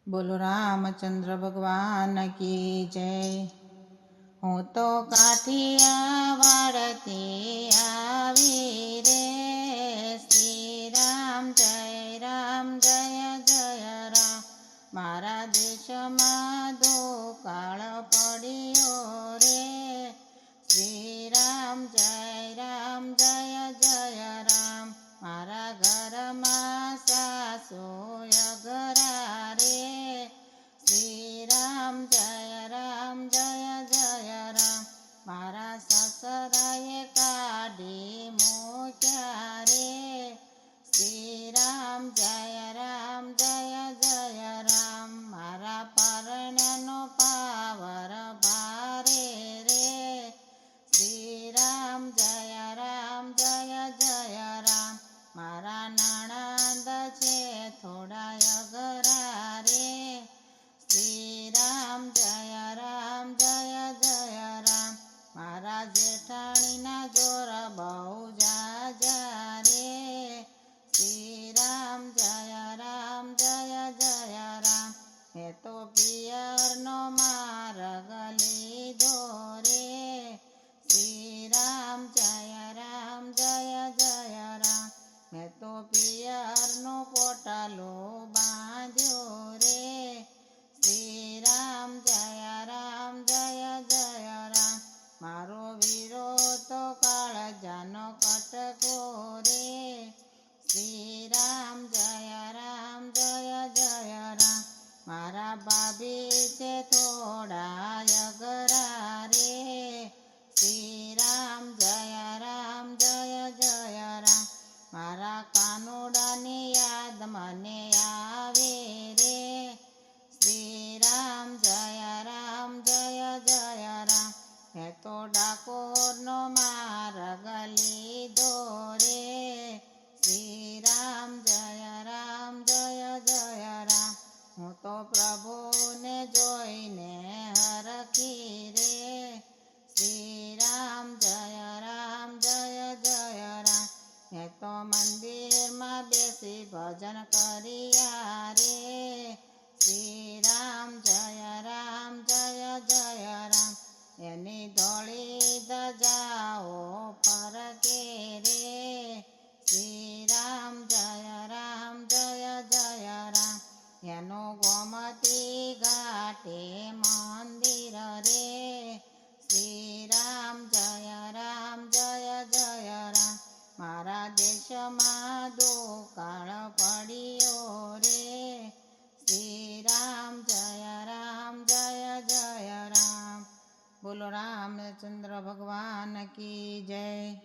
बोलो रामचंद्र भगवान की जय। हूँ तो काठियावाड़थी आवी रे, श्री राम जय जय राम। मारा देश में दुकाळ पड़ियो रे, श्री राम जय जय राम। मारा घर में सासु अगरा रे, श्री राम जय जय राम। मारा ससराए काढ़ी मूक्या रे, श्री राम जय जय राम। मारा परण्यानो पावर भारे रे, श्री राम जय जय राम। मारा नणंद छे थोड़ा अगरा रे, श्री राम जय जय राम। मारा जेठाणीना जोर बहु जाजा रे, श्री राम जय जय राम। मैं तो पियरनो मार्ग लीधो रे, श्री राम जय जय राम। मैं तो पियरनो पोटलो बांध्यो रे, श्री राम जय जय राम। मारो वीरो तो काळजानो कटको रे, श्री राम जय जय राम। मारा भाभी छे थोड़ा अगरा रे, श्री राम जय जय राम। मारा कानुडानी याद मने आवे रे, श्री राम जय जय राम। मैं तो डाकोरनो मार्ग लीधो रे, श्री राम जय जय राम। हूँ तो प्रभु ने जोईने हरखी रे, श्री राम जय जय राम। मैं तो मंदिर में बेसी भजन करिया रे, श्री राम जय जय राम। एनी धोली धजाओ फरके रे, श्री राम जय जय राम। एनो गोमती घाटे मंदिर रे, श्री राम जय जय राम। मारा देश में दुकाळ पड़ियो रे, श्री राम जय जय राम। बोलो रामचंद्र भगवान की जय।